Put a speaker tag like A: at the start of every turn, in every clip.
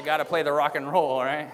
A: got to play the rock and roll, right?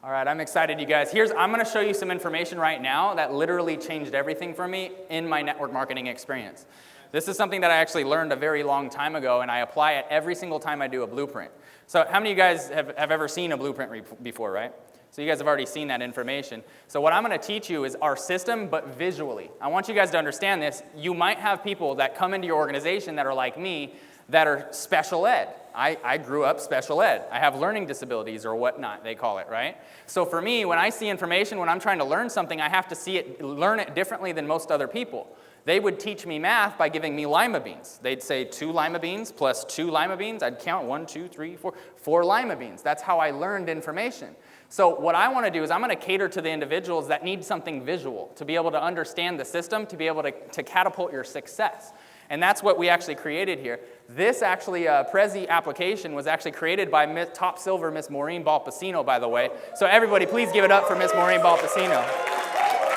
A: All right, I'm excited, you guys. I'm going to show you some information right now that literally changed everything for me in my network marketing experience. This is something that I actually learned a very long time ago, and I apply it every single time I do a blueprint. So how many of you guys have ever seen a blueprint before, right? So you guys have already seen that information. So what I'm going to teach you is our system, but visually. I want you guys to understand this. You might have people that come into your organization that are like me, that are special ed. I grew up special ed. I have learning disabilities or whatnot, they call it, right? So for me, when I see information, when I'm trying to learn something, I have to learn it differently than most other people. They would teach me math by giving me lima beans. They'd say 2 lima beans plus 2 lima beans. I'd count 1, 2, 3, 4, 4 lima beans. That's how I learned information. So what I want to do is I'm going to cater to the individuals that need something visual to be able to understand the system, to be able to catapult your success. And that's what we actually created here. This actually, Prezi application was actually created by top silver Miss Maureen Balpacino, by the way. So everybody, please give it up for Miss Maureen Balpacino.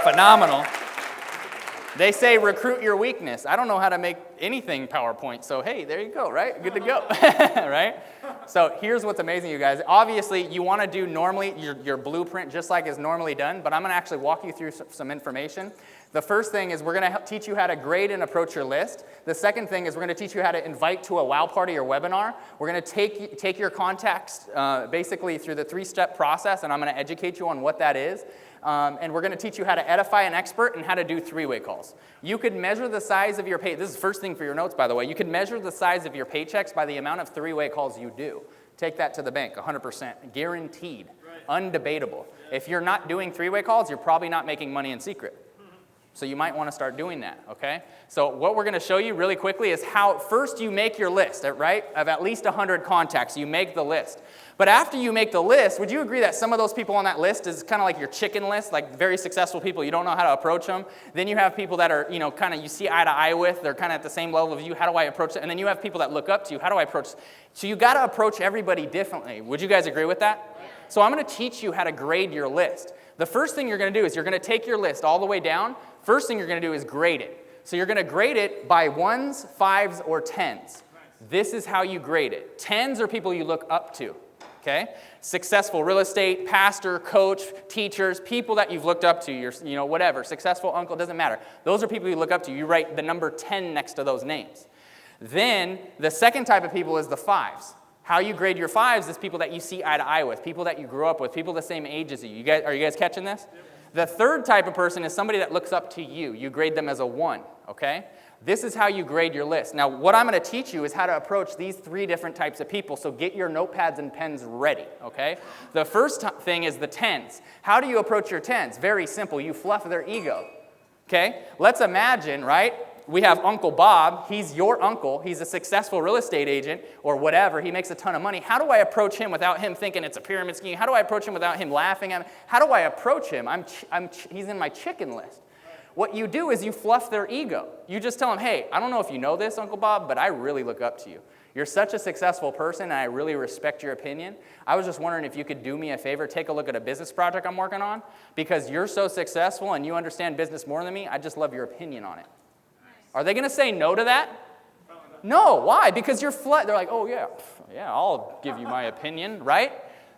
A: Phenomenal. They say recruit your weakness. I don't know how to make anything PowerPoint, so hey, there you go, right? Good to go, right? So here's what's amazing, you guys. Obviously, you want to do normally your blueprint just like it's normally done, but I'm going to actually walk you through some information. The first thing is we're going to teach you how to grade and approach your list. The second thing is we're going to teach you how to invite to a wow party or webinar. We're going to take your contacts basically through the 3-step process, and I'm going to educate you on what that is. And we're going to teach you how to edify an expert and how to do 3-way calls. You could measure the size of your pay. This is the first thing for your notes, by the way. You could measure the size of your paychecks by the amount of 3-way calls you do. Take that to the bank, 100%, guaranteed, undebatable. If you're not doing 3-way calls, you're probably not making money in secret. So you might want to start doing that, okay? So what we're going to show you really quickly is how first you make your list, right? Of at least 100 contacts, you make the list. But after you make the list, would you agree that some of those people on that list is kind of like your chicken list, like very successful people, you don't know how to approach them? Then you have people that are, kind of you see eye to eye with, they're kind of at the same level of you, how do I approach it? And then you have people that look up to you, how do I approach? So you got to approach everybody differently. Would you guys agree with that? Yeah. So I'm going to teach you how to grade your list. The first thing you're going to do is you're going to take your list all the way down. First thing you're going to do is grade it. So you're going to grade it by 1s, 5s, or 10s. This is how you grade it. 10s are people you look up to, okay? Successful real estate, pastor, coach, teachers, people that you've looked up to, your, whatever, successful uncle, doesn't matter. Those are people you look up to. You write the number 10 next to those names. Then the second type of people is the 5s. How you grade your 5s is people that you see eye to eye with, people that you grew up with, people the same age as you. Are you guys catching this? Yep. The third type of person is somebody that looks up to you. You grade them as a 1, okay? This is how you grade your list. Now, what I'm going to teach you is how to approach these 3 different types of people, so get your notepads and pens ready, okay? The first thing is the 10s. How do you approach your 10s? Very simple. You fluff their ego, okay? Let's imagine, right? We have Uncle Bob. He's your uncle. He's a successful real estate agent or whatever. He makes a ton of money. How do I approach him without him thinking it's a pyramid scheme? How do I approach him without him laughing at me? How do I approach him? He's in my chicken list. What you do is you fluff their ego. You just tell him, hey, I don't know if you know this, Uncle Bob, but I really look up to you. You're such a successful person, and I really respect your opinion. I was just wondering if you could do me a favor, take a look at a business project I'm working on, because you're so successful and you understand business more than me. I just love your opinion on it. Are they going to say no to that? No. Why? Because you're they're like, oh, yeah, I'll give you my opinion, right?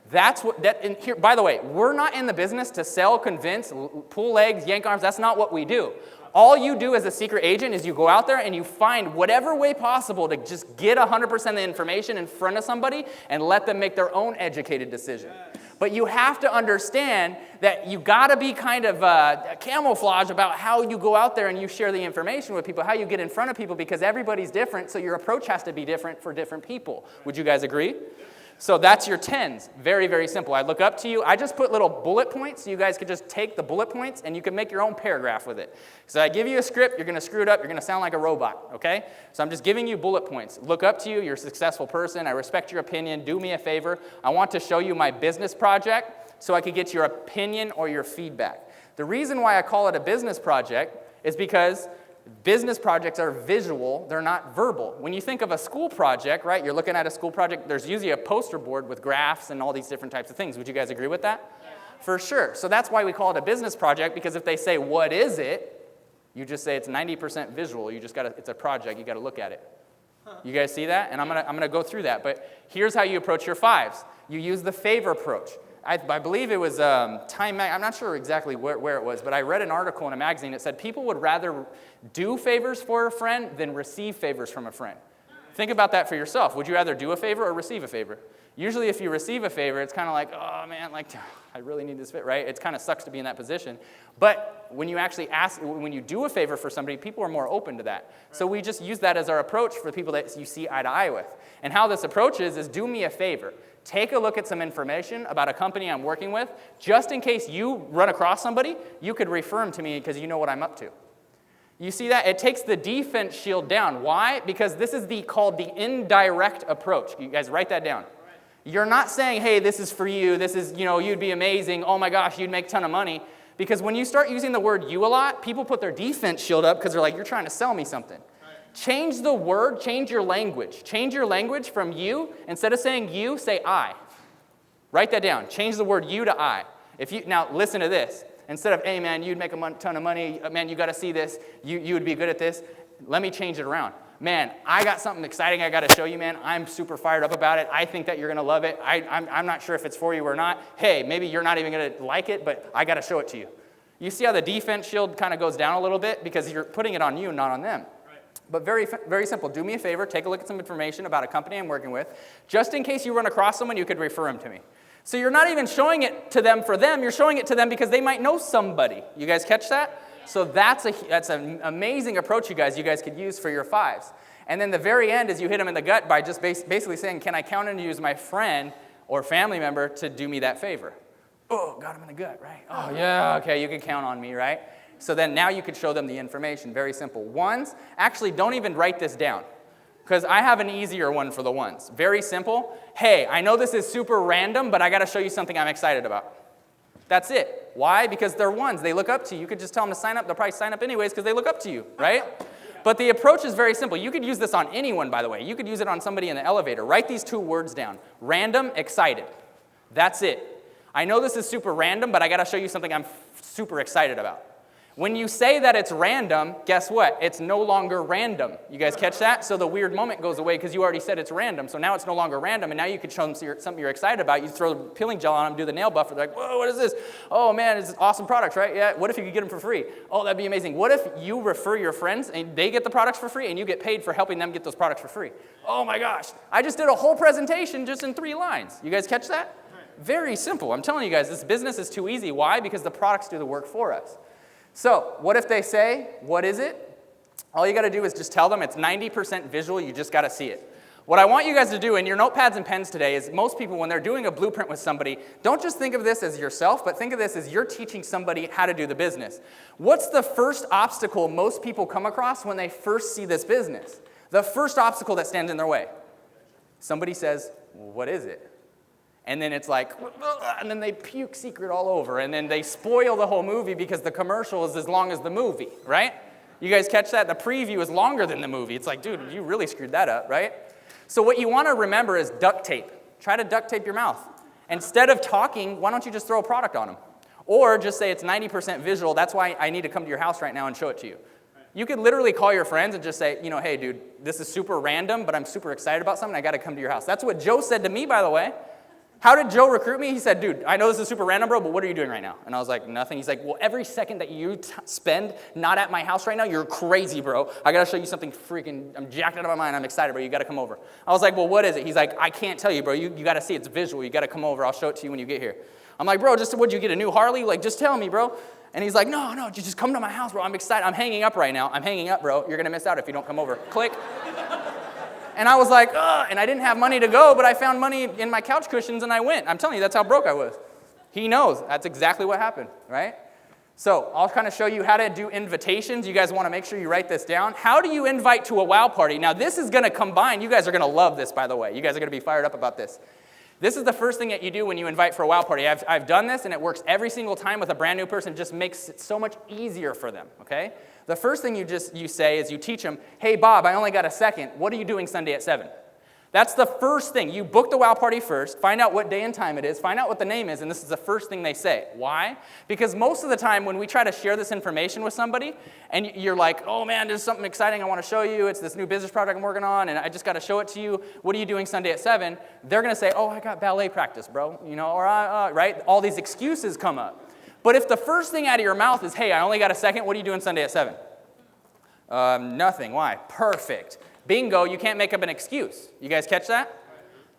A: That's what, and here, by the way, we're not in the business to sell, convince, pull legs, yank arms. That's not what we do. All you do as a secret agent is you go out there and you find whatever way possible to just get 100% of the information in front of somebody and let them make their own educated decision. But you have to understand that you got to be kind of camouflage about how you go out there and you share the information with people, how you get in front of people, because everybody's different, so your approach has to be different for different people. Would you guys agree? So that's your 10s. Very, very simple. I look up to you. I just put little bullet points so you guys could just take the bullet points and you can make your own paragraph with it. So I give you a script. You're going to screw it up. You're going to sound like a robot, okay? So I'm just giving you bullet points. Look up to you. You're a successful person. I respect your opinion. Do me a favor. I want to show you my business project so I could get your opinion or your feedback. The reason why I call it a business project is because business projects are visual, they're not verbal. When you think of a school project, right, you're looking at a school project, there's usually a poster board with graphs and all these different types of things. Would you guys agree with that? Yeah. For sure. So that's why we call it a business project, because if they say, what is it? You just say it's 90% visual. You just got to, it's a project, you got to look at it. You guys see that? And I'm gonna go through that. But here's how you approach your 5s. You use the favor approach. I believe it was Time Mag. I'm not sure exactly where it was, but I read an article in a magazine that said people would rather do favors for a friend than receive favors from a friend. Think about that for yourself. Would you rather do a favor or receive a favor? Usually if you receive a favor, it's kind of like, oh man, like I really need this fit, right? It kind of sucks to be in that position. But when you actually when you do a favor for somebody, people are more open to that. So we just use that as our approach for people that you see eye to eye with. And how this approach is do me a favor. Take a look at some information about a company I'm working with. Just in case you run across somebody, you could refer them to me because you know what I'm up to. You see that? It takes the defense shield down. Why? Because this is called the indirect approach. You guys write that down. You're not saying, hey, this is for you. This is, you'd be amazing. Oh my gosh, you'd make a ton of money. Because when you start using the word you a lot, people put their defense shield up because they're like, you're trying to sell me something. Change the word, change your language. Change your language from you. Instead of saying you, say I. Write that down. Change the word you to I. Now, listen to this. Instead of, hey, man, you'd make a ton of money. Man, you got to see this. You would be good at this. Let me change it around. Man, I got something exciting I got to show you, man. I'm super fired up about it. I think that you're going to love it. I'm not sure if it's for you or not. Hey, maybe you're not even going to like it, but I got to show it to you. You see how the defense shield kind of goes down a little bit because you're putting it on you, not on them. But very, very simple. Do me a favor. Take a look at some information about a company I'm working with. Just in case you run across someone, you could refer them to me. So you're not even showing it to them for them. You're showing it to them because they might know somebody. You guys catch that? So that's an amazing approach you guys could use for your 5s. And then the very end is you hit them in the gut by just basically saying, can I count on you as my friend or family member to do me that favor? Oh, got him in the gut, right? Oh, yeah, okay, you can count on me, right? So then now you could show them the information. Very simple. 1s, actually don't even write this down. Because I have an easier one for the 1s. Very simple. Hey, I know this is super random, but I got to show you something I'm excited about. That's it. Why? Because they're 1s. They look up to you. You could just tell them to sign up. They'll probably sign up anyways because they look up to you, right? But the approach is very simple. You could use this on anyone, by the way. You could use it on somebody in the elevator. Write these 2 words down. Random, excited. That's it. I know this is super random, but I got to show you something I'm super excited about. When you say that it's random, guess what? It's no longer random. You guys catch that? So the weird moment goes away because you already said it's random. So now it's no longer random, and now you can show them something you're excited about. You throw the peeling gel on them, do the nail buffer. They're like, whoa, what is this? Oh, man, it's awesome products, right? Yeah, what if you could get them for free? Oh, that'd be amazing. What if you refer your friends, and they get the products for free, and you get paid for helping them get those products for free? Oh, my gosh. I just did a whole presentation just in 3 lines. You guys catch that? Very simple. I'm telling you guys, this business is too easy. Why? Because the products do the work for us. So what if they say, what is it? All you got to do is just tell them it's 90% visual. You just got to see it. What I want you guys to do in your notepads and pens today is most people, when they're doing a blueprint with somebody, don't just think of this as yourself, but think of this as you're teaching somebody how to do the business. What's the first obstacle most people come across when they first see this business? The first obstacle that stands in their way. Somebody says, well, what is it? And then it's like, and then they puke Secret all over, and then they spoil the whole movie because the commercial is as long as the movie, right? You guys catch that? The preview is longer than the movie. It's like, dude, you really screwed that up, right? So what you want to remember is duct tape. Try to duct tape your mouth. Instead of talking, why don't you just throw a product on them? Or just say it's 90% visual. That's why I need to come to your house right now and show it to you. You could literally call your friends and just say, hey, dude, this is super random, but I'm super excited about something. I got to come to your house. That's what Joe said to me, by the way. How did Joe recruit me? He said, dude, I know this is super random, bro, but what are you doing right now? And I was like, nothing. He's like, well, every second that you spend not at my house right now, you're crazy, bro. I got to show you something freaking, I'm jacked out of my mind. I'm excited, bro. You got to come over. I was like, well, what is it? He's like, I can't tell you, bro. You got to see it's visual. You got to come over. I'll show it to you when you get here. I'm like, bro, would you get a new Harley? Like, just tell me, bro. And he's like, no, just come to my house, bro. I'm excited. I'm hanging up right now. I'm hanging up, bro. You're going to miss out if you don't come over. Click. And I was like, ugh, and I didn't have money to go, but I found money in my couch cushions and I went. I'm telling you, that's how broke I was. He knows. That's exactly what happened, right? So I'll kind of show you how to do invitations. You guys want to make sure you write this down. How do you invite to a wow party? Now, this is going to combine. You guys are going to love this, by the way. You guys are going to be fired up about this. This is the first thing that you do when you invite for a wow party. I've done this, and it works every single time with a brand new person. It just makes it so much easier for them, okay? The first thing you say is you teach them, hey, Bob, I only got a second. What are you doing Sunday at 7? That's the first thing. You book the wow party first, find out what day and time it is, find out what the name is, and this is the first thing they say. Why? Because most of the time when we try to share this information with somebody, and you're like, oh man, there's something exciting I want to show you, it's this new business project I'm working on, and I just got to show it to you, what are you doing Sunday at 7? They're going to say, oh, I got ballet practice, bro, or right? All these excuses come up. But if the first thing out of your mouth is, hey, I only got a second, what are you doing Sunday at 7? Nothing. Why? Perfect. Bingo, you can't make up an excuse. You guys catch that?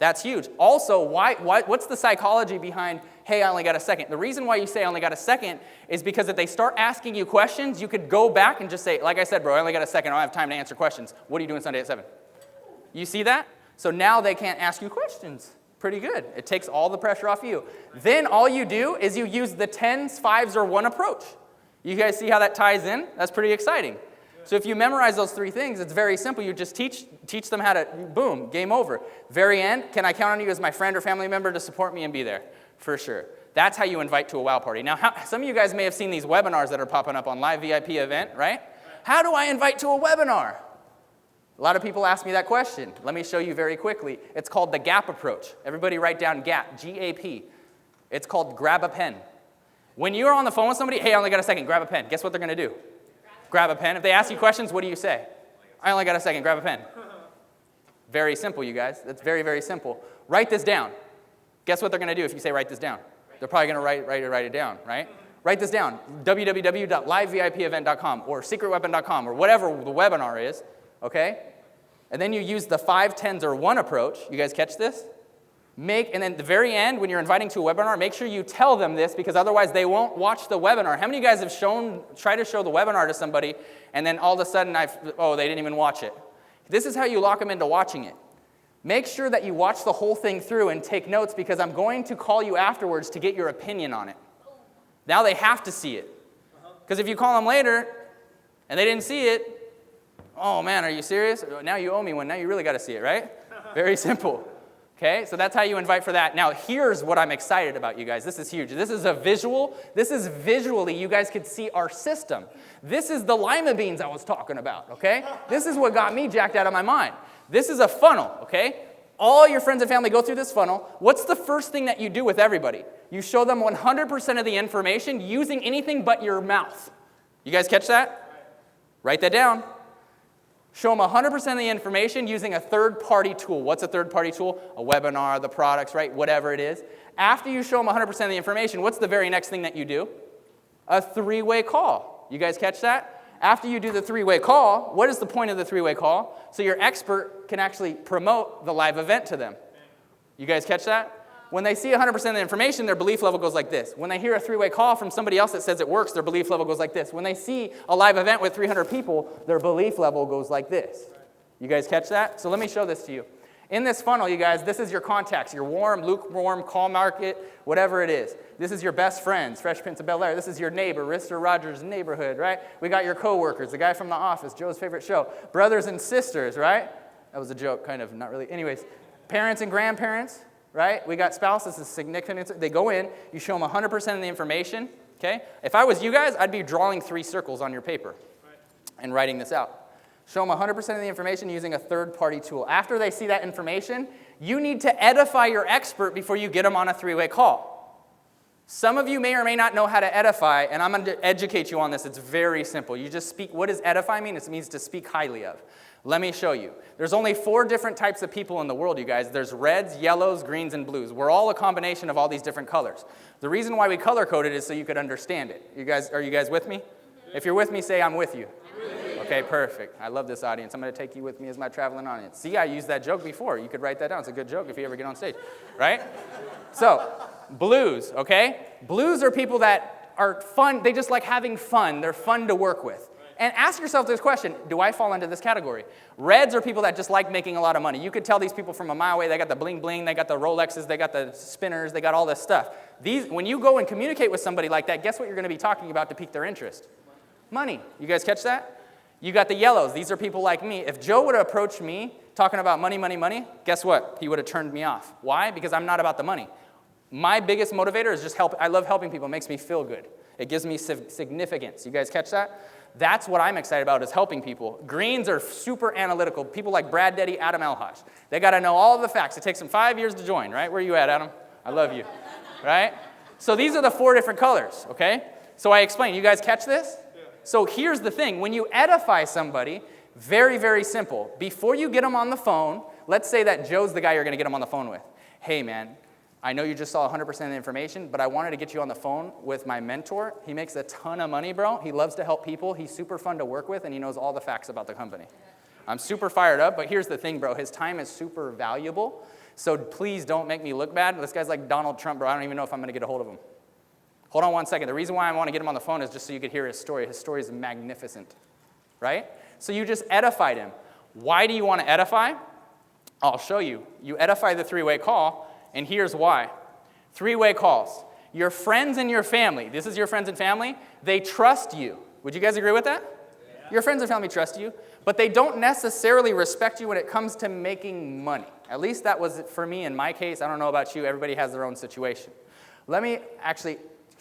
A: That's huge. Also, what's the psychology behind, hey, I only got a second? The reason why you say I only got a second is because if they start asking you questions, you could go back and just say, like I said, bro, I only got a second. I don't have time to answer questions. What are you doing Sunday at 7? You see that? So now they can't ask you questions. Pretty good. It takes all the pressure off you. Then all you do is you use the 10s, 5s, or 1 approach. You guys see how that ties in? That's pretty exciting. So if you memorize those 3 things, it's very simple. You just teach them how to, boom, game over. Very end, can I count on you as my friend or family member to support me and be there? For sure. That's how you invite to a wow party. Now, some of you guys may have seen these webinars that are popping up on Live VIP event, right? How do I invite to a webinar? A lot of people ask me that question. Let me show you very quickly. It's called the GAP approach. Everybody write down GAP, G-A-P. It's called grab a pen. When you're on the phone with somebody, hey, I only got a second, grab a pen. Guess what they're going to do? Grab a pen. If they ask you questions, what do you say? I only got a second, grab a pen. Very simple, you guys. That's very, very simple. Write this down. Guess what they're going to do if you say write this down? They're probably going to write it down, right? Write this down, www.livevipevent.com or secretweapon.com or whatever the webinar is, okay? And then you use the 5, 10s, or 1 approach. You guys catch this? And then at the very end, when you're inviting to a webinar, make sure you tell them this because otherwise they won't watch the webinar. How many of you guys have tried to show the webinar to somebody and then all of a sudden, they didn't even watch it? This is how you lock them into watching it. Make sure that you watch the whole thing through and take notes because I'm going to call you afterwards to get your opinion on it. Now they have to see it. Because if you call them later and they didn't see it, oh man, are you serious? Now you owe me one. Now you really got to see it, right? Very simple. Okay, so that's how you invite for that. Now, here's what I'm excited about, you guys. This is huge. This is a visual. This is visually, you guys could see our system. This is the lima beans I was talking about, okay? This is what got me jacked out of my mind. This is a funnel, okay? All your friends and family go through this funnel. What's the first thing that you do with everybody? You show them 100% of the information using anything but your mouth. You guys catch that? Write that down. Show them 100% of the information using a third-party tool. What's a third-party tool? A webinar, the products, right? Whatever it is. After you show them 100% of the information, what's the very next thing that you do? A 3-way call. You guys catch that? After you do the 3-way call, what is the point of the 3-way call? So your expert can actually promote the live event to them. You guys catch that? When they see 100% of the information, their belief level goes like this. When they hear a 3-way call from somebody else that says it works, their belief level goes like this. When they see a live event with 300 people, their belief level goes like this. You guys catch that? So let me show this to you. In this funnel, you guys, this is your contacts, your warm, lukewarm, call market, whatever it is. This is your best friends, Fresh Prince of Bel-Air. This is your neighbor, Rister Rogers' neighborhood, right? We got your coworkers, the guy from The Office, Joe's favorite show. Brothers and sisters, right? That was a joke, kind of, not really. Anyways, parents and grandparents. Right? We got spouses, is significant. They go in, you show them 100% of the information, okay? If I was you guys, I'd be drawing 3 circles on your paper and writing this out. Show them 100% of the information using a third-party tool. After they see that information, you need to edify your expert before you get them on a 3-way call. Some of you may or may not know how to edify, and I'm going to educate you on this. It's very simple. You just speak. What does edify mean? It means to speak highly of. Let me show you. There's only 4 different types of people in the world, you guys. There's reds, yellows, greens, and blues. We're all a combination of all these different colors. The reason why we color-coded is so you could understand it. Are you guys with me? If you're with me, say I'm with you. Okay, perfect. I love this audience. I'm going to take you with me as my traveling audience. See, I used that joke before. You could write that down. It's a good joke if you ever get on stage, right? So, blues, okay? Blues are people that are fun. They just like having fun. They're fun to work with. And ask yourself this question, do I fall into this category? Reds are people that just like making a lot of money. You could tell these people from a mile away, they got the bling bling, they got the Rolexes, they got the spinners, they got all this stuff. When you go and communicate with somebody like that, guess what you're going to be talking about to pique their interest? Money. You guys catch that? You got the yellows. These are people like me. If Joe would have approached me talking about money, money, money, guess what? He would have turned me off. Why? Because I'm not about the money. My biggest motivator is just help. I love helping people. It makes me feel good. It gives me significance. You guys catch that? That's what I'm excited about, is helping people. Greens are super analytical. People like Brad Deddy, Adam Elhaj. They got to know all of the facts. It takes them 5 years to join, right? Where are you at, Adam? I love you, right? So these are the 4 different colors, okay? So I explained. You guys catch this? Yeah. So here's the thing. When you edify somebody, very, very simple. Before you get them on the phone, let's say that Joe's the guy you're going to get them on the phone with. Hey, man, I know you just saw 100% of the information, but I wanted to get you on the phone with my mentor. He makes a ton of money, bro. He loves to help people. He's super fun to work with, and he knows all the facts about the company. I'm super fired up, but here's the thing, bro. His time is super valuable, so please don't make me look bad. This guy's like Donald Trump, bro. I don't even know if I'm going to get a hold of him. Hold on one second. The reason why I want to get him on the phone is just so you could hear his story. His story is magnificent, right? So you just edified him. Why do you want to edify? I'll show you. You edify the 3-way call, and here's why. 3-way calls. Your friends and your family, this is your friends and family, they trust you. Would you guys agree with that? Yeah. Your friends and family trust you, but they don't necessarily respect you when it comes to making money. At least that was for me in my case. I don't know about you. Everybody has their own situation. Let me actually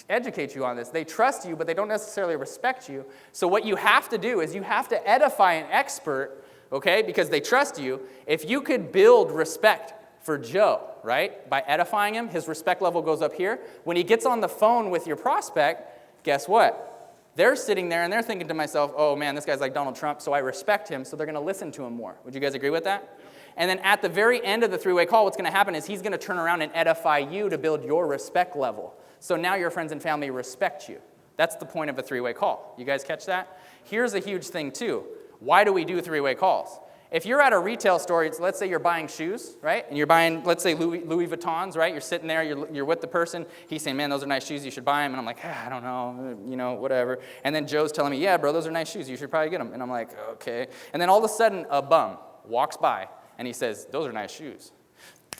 A: educate you on this. They trust you, but they don't necessarily respect you. So what you have to do is you have to edify an expert, okay, because they trust you. If you could build respect for Joe, right, by edifying him, his respect level goes up here. When he gets on the phone with your prospect, guess what? They're sitting there and they're thinking to myself, oh man, this guy's like Donald Trump, so I respect him, so they're going to listen to him more. Would you guys agree with that? And then at the very end of the 3-way call, what's going to happen is he's going to turn around and edify you to build your respect level. So now your friends and family respect you. That's the point of a 3-way call. You guys catch that? Here's a huge thing too. Why do we do 3-way calls? If you're at a retail store, let's say you're buying shoes, right? And you're buying, let's say, Louis Vuittons, right? You're sitting there, you're with the person. He's saying, man, those are nice shoes, you should buy them. And I'm like, I don't know, whatever. And then Joe's telling me, yeah, bro, those are nice shoes, you should probably get them. And I'm like, okay. And then all of a sudden, a bum walks by, and he says, those are nice shoes.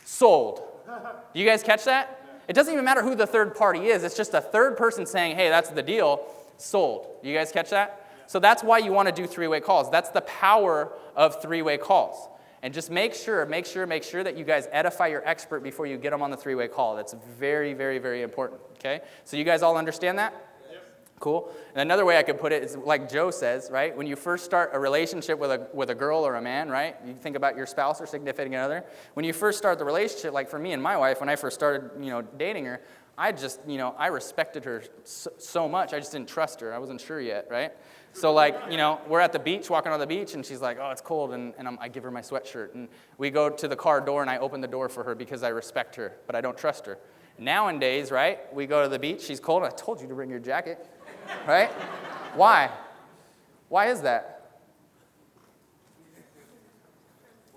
A: Sold. Do you guys catch that? It doesn't even matter who the third party is. It's just a third person saying, hey, that's the deal. Sold. Do you guys catch that? So that's why you want to do 3-way calls. That's the power of 3-way calls. And just make sure that you guys edify your expert before you get them on the 3-way call. That's very, very, very important, okay? So you guys all understand that? Yep. Cool. And another way I could put it is like Joe says, right? When you first start a relationship with a girl or a man, right? You think about your spouse or significant other. When you first start the relationship, like for me and my wife, when I first started, dating her, I just, I respected her so much. I just didn't trust her. I wasn't sure yet, right? So like, we're at the beach, walking on the beach, and she's like, oh, it's cold, and I give her my sweatshirt. And we go to the car door, and I open the door for her because I respect her, but I don't trust her. Nowadays, right, we go to the beach, she's cold, and I told you to bring your jacket, right? Why? Why is that?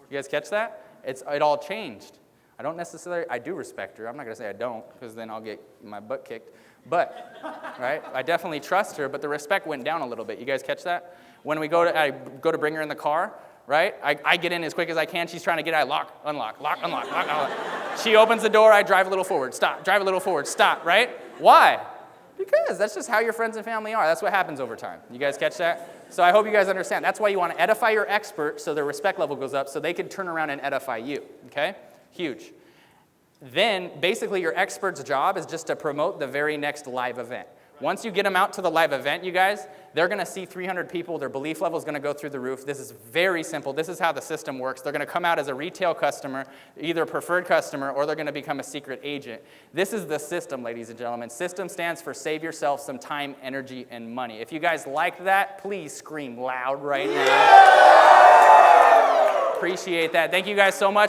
A: You guys catch that? It all changed. I do respect her. I'm not going to say I don't, because then I'll get my butt kicked. But, right, I definitely trust her, but the respect went down a little bit. You guys catch that? When I go to bring her in the car, right, I get in as quick as I can. She's trying to get out. Lock, unlock, lock, unlock, lock, unlock. She opens the door. I drive a little forward. Stop. Drive a little forward. Stop, right? Why? Because that's just how your friends and family are. That's what happens over time. You guys catch that? So I hope you guys understand. That's why you want to edify your expert so their respect level goes up so they can turn around and edify you, okay? Huge. Then, basically, your expert's job is just to promote the very next live event. Once you get them out to the live event, you guys, they're going to see 300 people. Their belief level is going to go through the roof. This is very simple. This is how the system works. They're going to come out as a retail customer, either a preferred customer, or they're going to become a secret agent. This is the system, ladies and gentlemen. System stands for save yourself some time, energy, and money. If you guys like that, please scream loud right now. Appreciate that. Thank you guys so much.